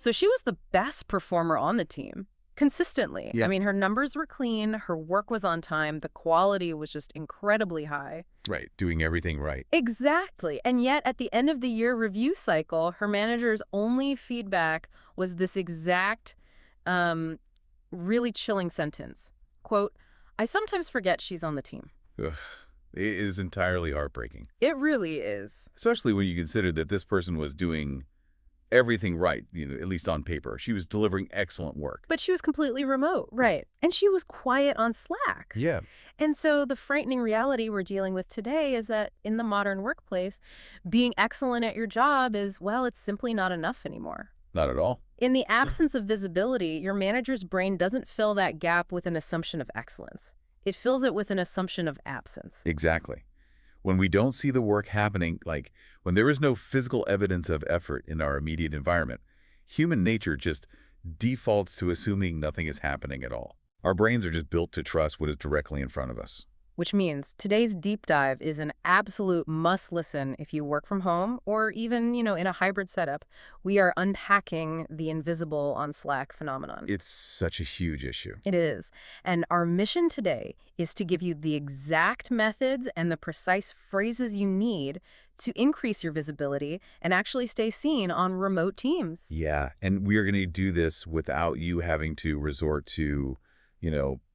So she was the best performer on the team, consistently. Yeah. I mean, her numbers were clean, her work was on time, the quality was just incredibly high. Right, doing everything right. Exactly. And yet, at the end of the year review cycle, her manager's only feedback was this exact, really chilling sentence. Quote, "I sometimes forget she's on the team." Ugh, it is entirely heartbreaking, It really is. especially when you consider that this person was doing everything right, at least on paper. She was delivering excellent work. But she was completely remote, right? And she was quiet on Slack. Yeah, And so the frightening reality we're dealing with today is that in the modern workplace, being excellent at your job is, well, it's simply not enough anymore. not at all. In the absence of visibility, your manager's brain doesn't fill that gap with an assumption of excellence. It fills it with an assumption of absence. Exactly. When we don't see the work happening, like when there is no physical evidence of effort in our immediate environment, human nature just defaults to assuming nothing is happening at all. Our brains are just built to trust what is directly in front of us. Which means today's deep dive is an absolute must-listen if you work from home or even, in a hybrid setup. We are unpacking the invisible on Slack phenomenon. It's such a huge issue. It is. And our mission today is to give you the exact methods and the precise phrases you need to increase your visibility and actually stay seen on remote teams. Yeah, and we are going to do this without you having to resort to,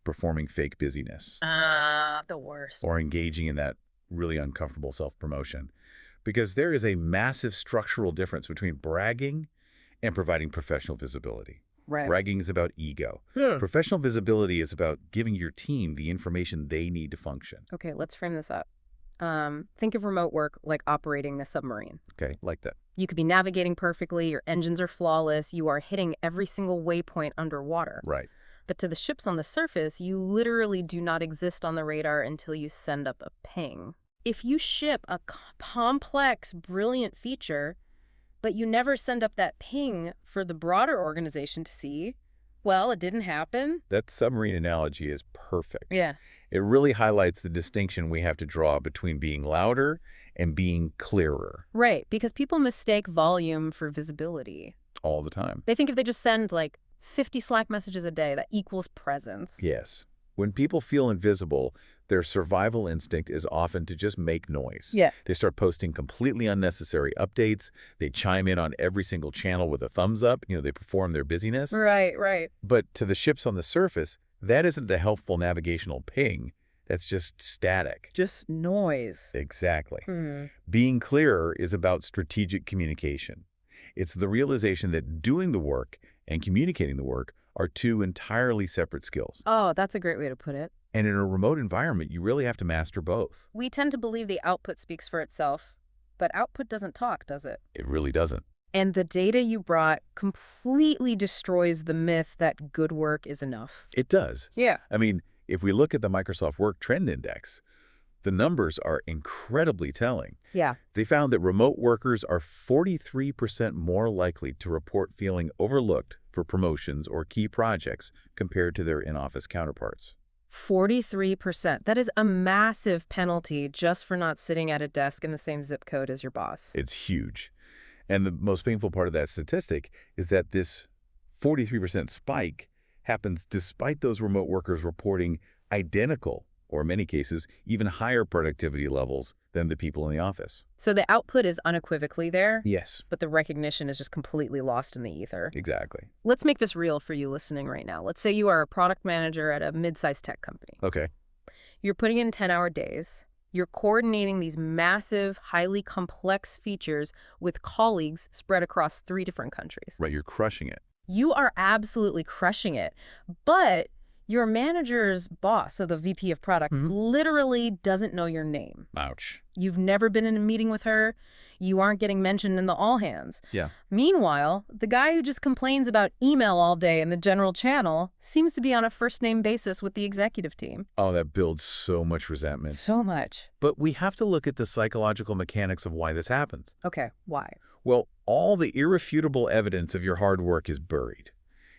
performing fake busyness. The worst. Or engaging in that really uncomfortable self-promotion. Because there is a massive structural difference between bragging and providing professional visibility. Right. Bragging is about ego. Professional visibility is about giving your team the information they need to function. Okay, let's frame this up. Think of remote work like operating a submarine. Okay, like that. You could be navigating perfectly, your engines are flawless, you are hitting every single waypoint underwater. Right. But to the ships on the surface, you literally do not exist on the radar until you send up a ping. If you ship a complex, brilliant feature, but you never send up that ping for the broader organization to see, well, it didn't happen. That submarine analogy is perfect. Yeah. It really highlights the distinction we have to draw between being louder and being clearer. Right, because people mistake volume for visibility. All the time. They think if they just send, 50 Slack messages a day, that equals presence. Yes. When people feel invisible, their survival instinct is often to just make noise. Yeah. They start posting completely unnecessary updates. They chime in on every single channel with a thumbs up. They perform their busyness. Right, right. But to the ships on the surface, that isn't a helpful navigational ping. That's just static. Just noise. Exactly. Being clearer is about strategic communication. It's the realization that doing the work and communicating the work are two entirely separate skills. Oh, that's a great way to put it. And in a remote environment, you really have to master both. We tend to believe the output speaks for itself, but output doesn't talk, does it? It really doesn't. And the data you brought completely destroys the myth that good work is enough. It does. Yeah. I mean, if we look at the Microsoft Work Trend Index, the numbers are incredibly telling. Yeah. They found that remote workers are 43% more likely to report feeling overlooked for promotions or key projects compared to their in-office counterparts. 43%. That is a massive penalty just for not sitting at a desk in the same zip code as your boss. It's huge. And the most painful part of that statistic is that this 43% spike happens despite those remote workers reporting identical, or in many cases, even higher productivity levels than the people in the office. So the output is unequivocally there, Yes, but the recognition is just completely lost in the ether. exactly. Let's make this real for you listening right now. Let's say you are a product manager at a mid-sized tech company. Okay. You're putting in 10-hour days. You're coordinating these massive, highly complex features with colleagues spread across 3 different countries. Right, you're crushing it. You are absolutely crushing it, but your manager's boss, so the VP of product, literally doesn't know your name. Ouch. You've never been in a meeting with her. You aren't getting mentioned in the all hands. Yeah. Meanwhile, the guy who just complains about email all day in the general channel seems to be on a first-name basis with the executive team. Oh, that builds so much resentment. So much. But we have to look at the psychological mechanics of why this happens. Okay, why? Well, all the irrefutable evidence of your hard work is buried.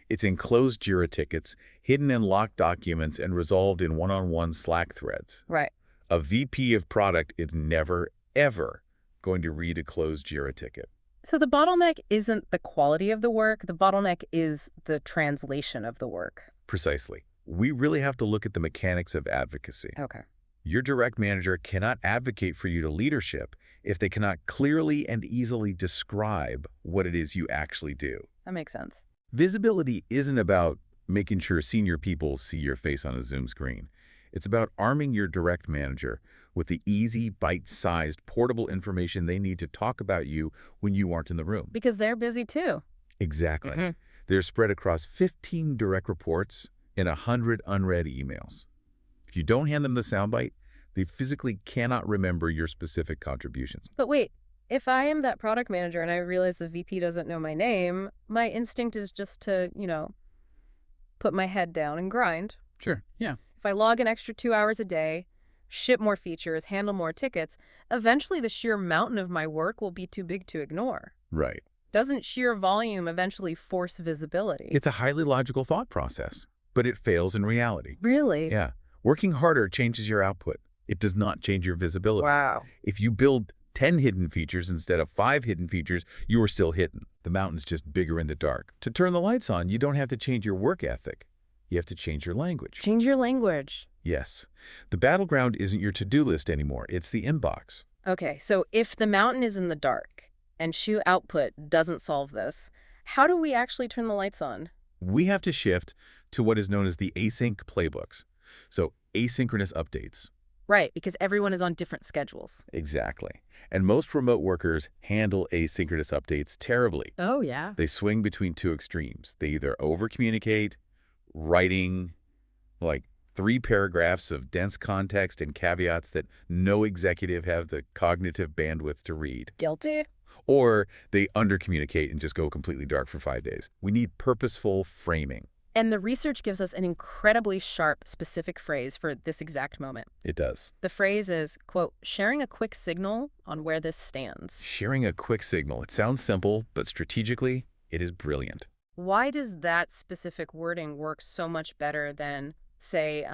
It's in closed Jira tickets, hidden in locked documents, and resolved in one-on-one Slack threads. Right. A VP of product is never, ever going to read a closed Jira ticket. So the bottleneck isn't the quality of the work, the bottleneck is the translation of the work. Precisely. We really have to look at the mechanics of advocacy. Okay. Your direct manager cannot advocate for you to leadership if they cannot clearly and easily describe what it is you actually do. That makes sense. Visibility isn't about making sure senior people see your face on a Zoom screen. It's about arming your direct manager with the easy, bite-sized, portable information they need to talk about you when you aren't in the room. Because they're busy too. Exactly. Mhm. They're spread across 15 direct reports and 100 unread emails. If you don't hand them the soundbite, they physically cannot remember your specific contributions. But wait, if I am that product manager and I realize the VP doesn't know my name, my instinct is just to, put my head down and grind. Sure, yeah. If I log an extra 2 hours a day, ship more features, handle more tickets, eventually the sheer mountain of my work will be too big to ignore. Right. Doesn't sheer volume eventually force visibility? It's a highly logical thought process, but it fails in reality. Really? Yeah. Working harder changes your output. It does not change your visibility. Wow. If you build 10 hidden features instead of 5 hidden features, you are still hidden. The mountain's just bigger in the dark. To turn the lights on, you don't have to change your work ethic. You have to change your language. Change your language. Yes. The battleground isn't your to-do list anymore. It's the inbox. Okay, so if the mountain is in the dark and shoe output doesn't solve this, how do we actually turn the lights on? We have to shift to what is known as the async playbooks. So asynchronous updates. Right, because everyone is on different schedules. Exactly. And most remote workers handle asynchronous updates terribly. Oh, yeah. They swing between two extremes. They either over-communicate, writing like 3 paragraphs of dense context and caveats that no executive have the cognitive bandwidth to read. Guilty? Or they under-communicate and just go completely dark for 5 days. We need purposeful framing. And the research gives us an incredibly sharp, specific phrase for this exact moment. It does. The phrase is, quote, sharing a quick signal on where this stands. Sharing a quick signal. It sounds simple, but strategically, it is brilliant. Why does that specific wording work so much better than, say,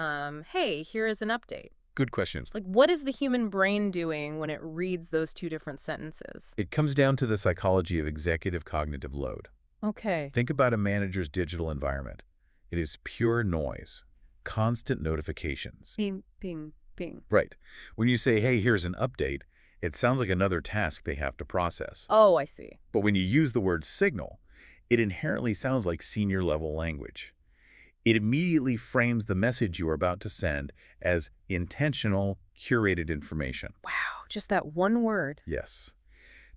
hey, here is an update? Good question. Like, what is the human brain doing when it reads those two different sentences? It comes down to the psychology of executive cognitive load. Okay. Think about a manager's digital environment. It is pure noise, constant notifications. Ping, ping, ping. Right. When you say, hey, here's an update, it sounds like another task they have to process. Oh, I see. But when you use the word signal, it inherently sounds like senior level language. It immediately frames the message you are about to send as intentional, curated information. Wow, just that one word. Yes.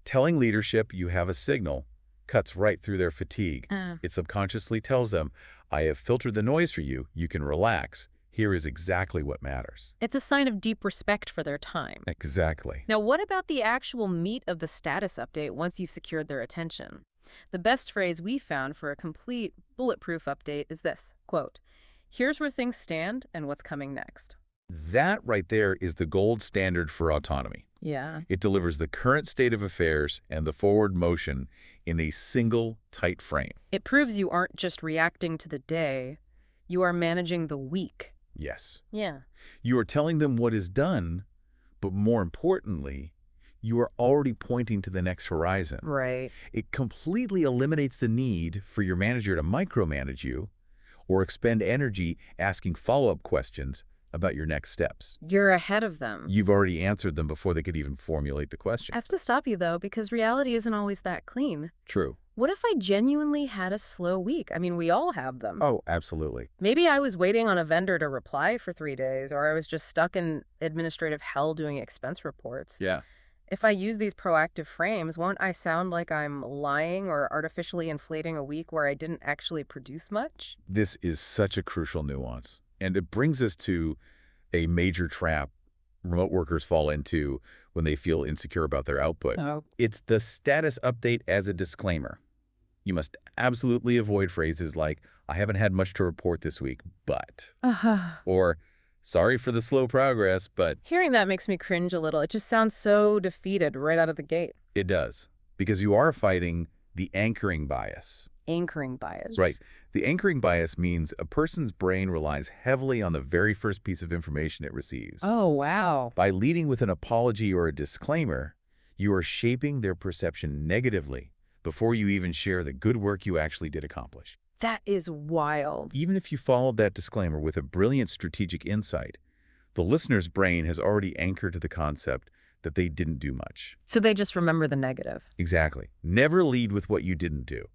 Telling leadership you have a signal cuts right through their fatigue. It subconsciously tells them, I have filtered the noise for you. You can relax. Here is exactly what matters. It's a sign of deep respect for their time. Exactly. Now, what about the actual meat of the status update once you've secured their attention? The best phrase we found for a complete, bulletproof update is this, quote, here's where things stand and what's coming next. That right there is the gold standard for autonomy. Yeah. It delivers the current state of affairs and the forward motion in a single, tight frame. It proves you aren't just reacting to the day, you are managing the week. Yes. Yeah. You are telling them what is done, but more importantly, you are already pointing to the next horizon. Right. It completely eliminates the need for your manager to micromanage you or expend energy asking follow-up questions about your next steps. You're ahead of them. You've already answered them before they could even formulate the question. I have to stop you, though, because reality isn't always that clean. True. What if I genuinely had a slow week? I mean, we all have them. Oh, absolutely. Maybe I was waiting on a vendor to reply for 3 days, or I was just stuck in administrative hell doing expense reports. Yeah. If I use these proactive frames, won't I sound like I'm lying or artificially inflating a week where I didn't actually produce much? This is such a crucial nuance. And it brings us to a major trap remote workers fall into when they feel insecure about their output. Oh. It's the status update as a disclaimer. You must absolutely avoid phrases like, I haven't had much to report this week, but, or sorry for the slow progress, but. Hearing that makes me cringe a little. It just sounds so defeated right out of the gate. It does, because you are fighting the anchoring bias. Anchoring bias. Right. The anchoring bias means a person's brain relies heavily on the very first piece of information it receives. Oh, wow. By leading with an apology or a disclaimer, You are shaping their perception negatively before you even share the good work you actually did accomplish. That is wild. Even if you followed that disclaimer with a brilliant strategic insight, the listener's brain has already anchored to the concept that they didn't do much. So they just remember the negative. Exactly. Never lead with what you didn't do.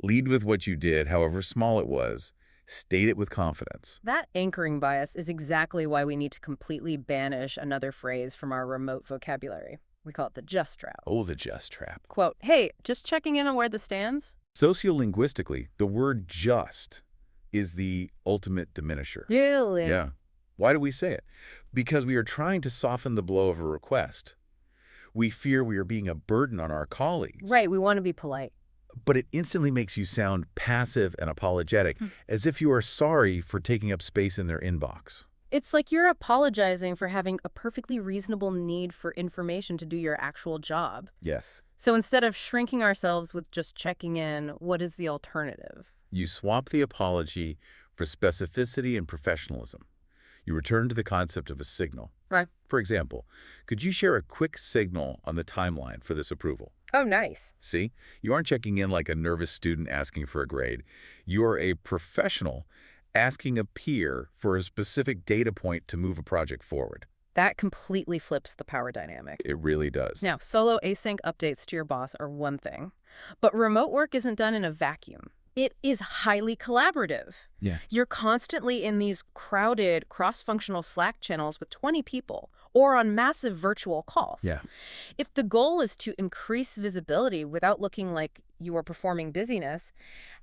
Lead with what you did, however small it was. State it with confidence. That anchoring bias is exactly why we need to completely banish another phrase from our remote vocabulary. We call it the just trap. Oh, the just trap. Quote, hey, just checking in on where this stands? Sociolinguistically, the word just is the ultimate diminisher. Really? Yeah. Why do we say it? Because we are trying to soften the blow of a request. We fear we are being a burden on our colleagues. Right, we want to be polite. But it instantly makes you sound passive and apologetic, as if you are sorry for taking up space in their inbox. It's like you're apologizing for having a perfectly reasonable need for information to do your actual job. Yes. So instead of shrinking ourselves with just checking in, what is the alternative? You swap the apology for specificity and professionalism. You return to the concept of a signal. Right. For example, could you share a quick signal on the timeline for this approval? Oh, nice. See, you aren't checking in like a nervous student asking for a grade. You are a professional asking a peer for a specific data point to move a project forward. That completely flips the power dynamic. It really does. Now, solo async updates to your boss are one thing, but remote work isn't done in a vacuum. It is highly collaborative. Yeah. You're constantly in these crowded, cross-functional Slack channels with 20 people or on massive virtual calls. Yeah. If the goal is to increase visibility without looking like you are performing busyness,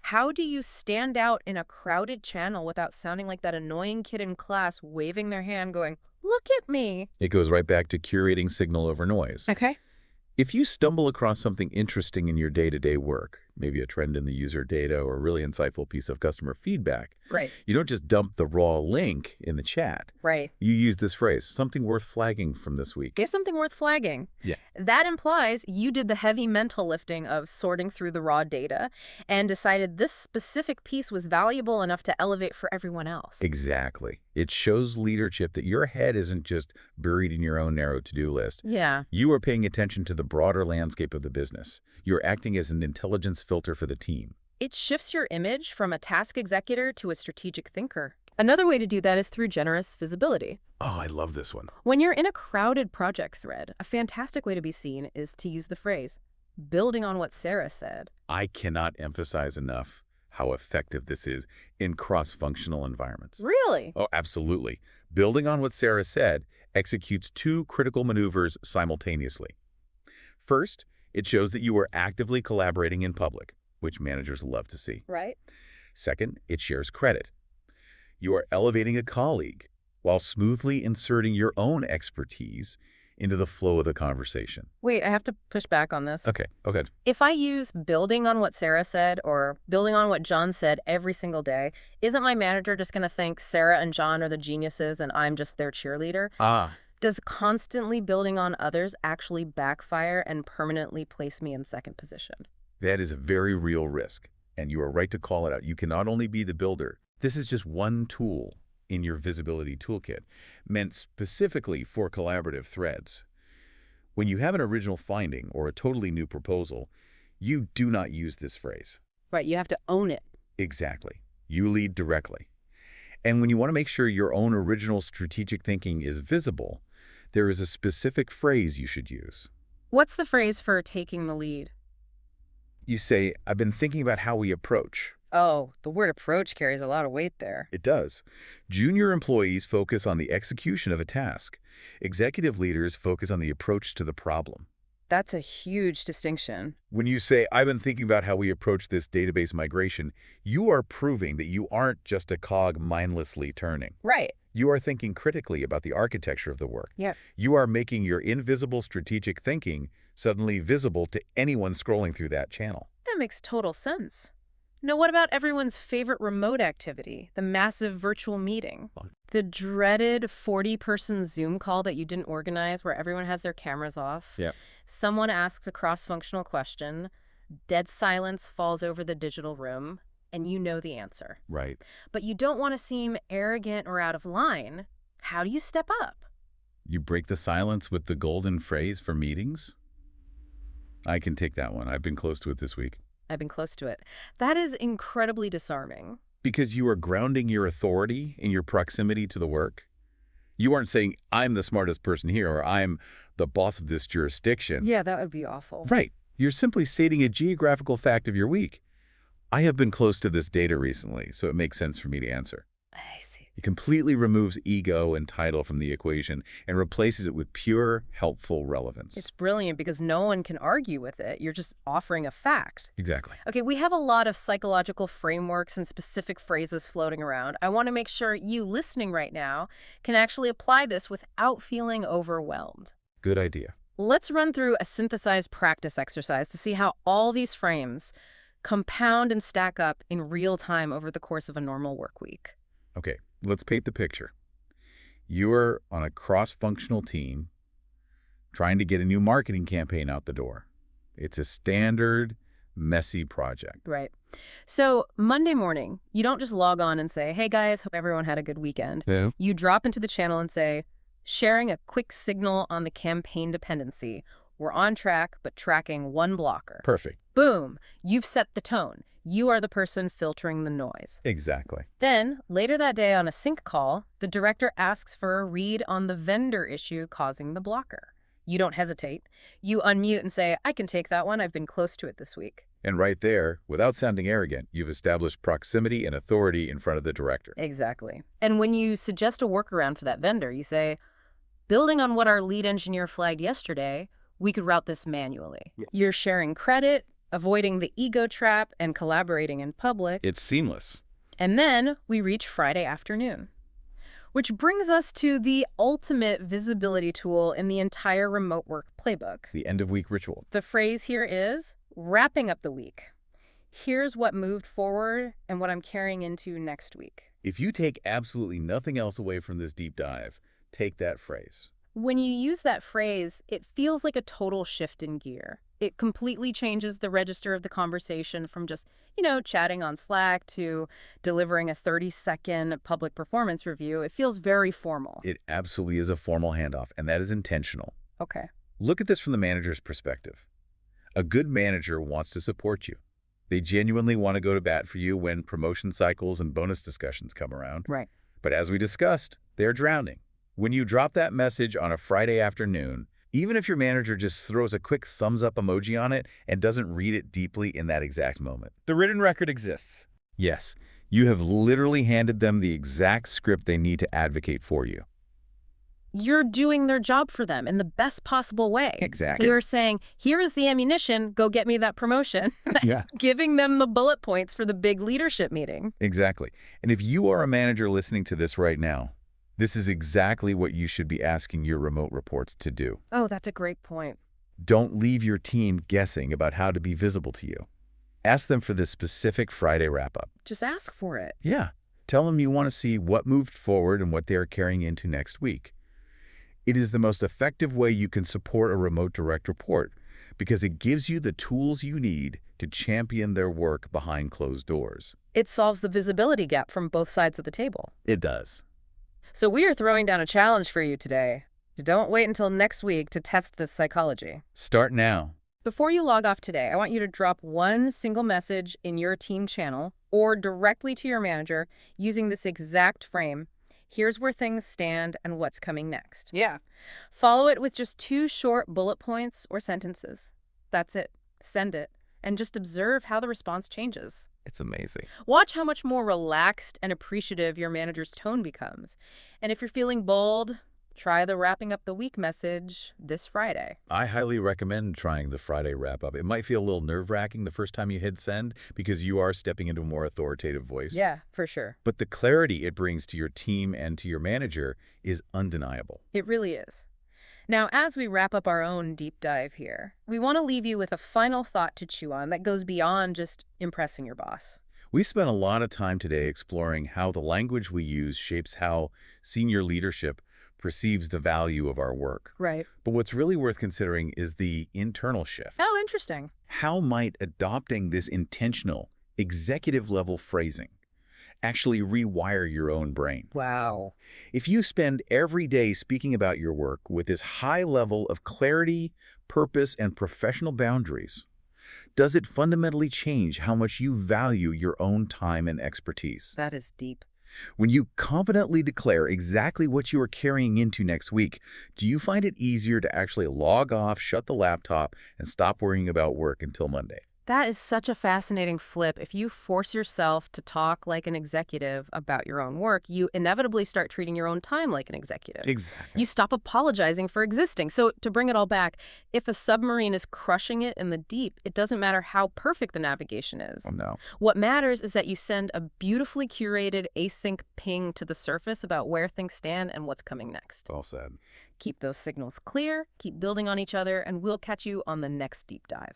how do you stand out in a crowded channel without sounding like that annoying kid in class waving their hand going, "Look at me"? It goes right back to curating signal over noise. Okay. If you stumble across something interesting in your day-to-day work, maybe a trend in the user data or a really insightful piece of customer feedback, Right. you don't just dump the raw link in the chat. Right. You use this phrase, something worth flagging from this week. Is something worth flagging. Yeah. That implies you did the heavy mental lifting of sorting through the raw data and decided this specific piece was valuable enough to elevate for everyone else. Exactly. It shows leadership that your head isn't just buried in your own narrow to-do list. Yeah. You are paying attention to the broader landscape of the business. You're acting as an intelligence filter for the team. It shifts your image from a task executor to a strategic thinker. Another way to do that is through generous visibility. Oh, I love this one. When you're in a crowded project thread, a fantastic way to be seen is to use the phrase, building on what Sarah said. I cannot emphasize enough how effective this is in cross-functional environments. Really? Oh, absolutely. Building on what Sarah said executes two critical maneuvers simultaneously. First, it shows that you are actively collaborating in public, which managers love to see. Right. Second, it shares credit. You are elevating a colleague while smoothly inserting your own expertise into the flow of the conversation. Wait, I have to push back on this. Okay, okay. If I use building on what Sarah said or building on what John said every single day, isn't my manager just going to think Sarah and John are the geniuses and I'm just their cheerleader? Does constantly building on others actually backfire and permanently place me in second position? That is a very real risk, and you are right to call it out. You can not only be the builder. This is just one tool in your visibility toolkit, meant specifically for collaborative threads. When you have an original finding or a totally new proposal, you do not use this phrase. Right, you have to own it. Exactly. You lead directly. And when you want to make sure your own original strategic thinking is visible, there is a specific phrase you should use. What's the phrase for taking the lead? You say, I've been thinking about how we approach. Oh, the word approach carries a lot of weight there. It does. Junior employees focus on the execution of a task. Executive leaders focus on the approach to the problem. That's a huge distinction. When you say, I've been thinking about how we approach this database migration, you are proving that you aren't just a cog mindlessly turning. Right. You are thinking critically about the architecture of the work. Yeah. You are making your invisible strategic thinking suddenly visible to anyone scrolling through that channel. That makes total sense. Now, what about everyone's favorite remote activity, the massive virtual meeting? The dreaded 40-person Zoom call that you didn't organize where everyone has their cameras off. Yeah. Someone asks a cross-functional question, dead silence falls over the digital room, and you know the answer. Right. But you don't want to seem arrogant or out of line. How do you step up? You break the silence with the golden phrase for meetings? I can take that one. I've been close to it this week. I've been close to it. That is incredibly disarming. Because you are grounding your authority in your proximity to the work. You aren't saying, I'm the smartest person here, or I'm the boss of this jurisdiction. Yeah, that would be awful. Right. You're simply stating a geographical fact of your week. I have been close to this data recently, so it makes sense for me to answer. I see. It completely removes ego and title from the equation and replaces it with pure, helpful relevance. It's brilliant because no one can argue with it. You're just offering a fact. Exactly. Okay, we have a lot of psychological frameworks and specific phrases floating around. I want to make sure you listening right now can actually apply this without feeling overwhelmed. Good idea. Let's run through a synthesized practice exercise to see how all these frames compound and stack up in real time over the course of a normal work week. Okay, let's paint the picture. You are on a cross-functional team trying to get a new marketing campaign out the door. It's a standard, messy project. Right. So Monday morning, you don't just log on and say, hey guys, hope everyone had a good weekend. Yeah. You drop into the channel and say, sharing a quick signal on the campaign dependency. We're on track, but tracking one blocker. Perfect. Boom. You've set the tone. You are the person filtering the noise. Exactly. Then, later that day on a sync call, the director asks for a read on the vendor issue causing the blocker. You don't hesitate. You unmute and say, I can take that one. I've been close to it this week. And right there, without sounding arrogant, you've established proximity and authority in front of the director. Exactly. And when you suggest a workaround for that vendor, you say, building on what our lead engineer flagged yesterday, we could route this manually. Yeah. You're sharing credit, avoiding the ego trap, and collaborating in public. It's seamless. And then we reach Friday afternoon. Which brings us to the ultimate visibility tool in the entire remote work playbook. The end-of-week ritual. The phrase here is, wrapping up the week. Here's what moved forward and what I'm carrying into next week. If you take absolutely nothing else away from this deep dive, take that phrase. When you use that phrase, it feels like a total shift in gear. It completely changes the register of the conversation from just, chatting on Slack to delivering a 30-second public performance review. It feels very formal. It absolutely is a formal handoff, and that is intentional. Okay. Look at this from the manager's perspective. A good manager wants to support you. They genuinely want to go to bat for you when promotion cycles and bonus discussions come around. Right. But as we discussed, they're drowning. When you drop that message on a Friday afternoon, even if your manager just throws a quick thumbs-up emoji on it and doesn't read it deeply in that exact moment. The written record exists. Yes, you have literally handed them the exact script they need to advocate for you. You're doing their job for them in the best possible way. Exactly. You're saying, here is the ammunition, go get me that promotion. Yeah. Giving them the bullet points for the big leadership meeting. Exactly. And if you are a manager listening to this right now, this is exactly what you should be asking your remote reports to do. Oh, that's a great point. Don't leave your team guessing about how to be visible to you. Ask them for this specific Friday wrap-up. Just ask for it. Yeah. Tell them you want to see what moved forward and what they are carrying into next week. It is the most effective way you can support a remote direct report because it gives you the tools you need to champion their work behind closed doors. It solves the visibility gap from both sides of the table. It does. So we are throwing down a challenge for you today. Don't wait until next week to test this psychology. Start now. Before you log off today, I want you to drop one single message in your team channel or directly to your manager using this exact frame. Here's where things stand and what's coming next. Yeah. Follow it with just 2 short bullet points or sentences. That's it. Send it. And just observe how the response changes. It's amazing. Watch how much more relaxed and appreciative your manager's tone becomes. And if you're feeling bold, try the wrapping up the week message this Friday. I highly recommend trying the Friday wrap-up. It might feel a little nerve-wracking the first time you hit send because you are stepping into a more authoritative voice. Yeah, for sure. But the clarity it brings to your team and to your manager is undeniable. It really is. Now, as we wrap up our own deep dive here, we want to leave you with a final thought to chew on that goes beyond just impressing your boss. We spent a lot of time today exploring how the language we use shapes how senior leadership perceives the value of our work. Right. But what's really worth considering is the internal shift. Oh, interesting. How might adopting this intentional, executive-level phrasing actually rewire your own brain. Wow. If you spend every day speaking about your work with this high level of clarity, purpose, and professional boundaries, does it fundamentally change how much you value your own time and expertise? That is deep. When you confidently declare exactly what you are carrying into next week, do you find it easier to actually log off, shut the laptop, and stop worrying about work until Monday? That is such a fascinating flip. If you force yourself to talk like an executive about your own work, you inevitably start treating your own time like an executive. Exactly. You stop apologizing for existing. So, to bring it all back, if a submarine is crushing it in the deep, it doesn't matter how perfect the navigation Oh, is. no. What matters is that you send a beautifully curated async ping to the surface about where things stand and what's coming next. Well said. Keep those signals clear, keep building on each other, and we'll catch you on the next deep dive.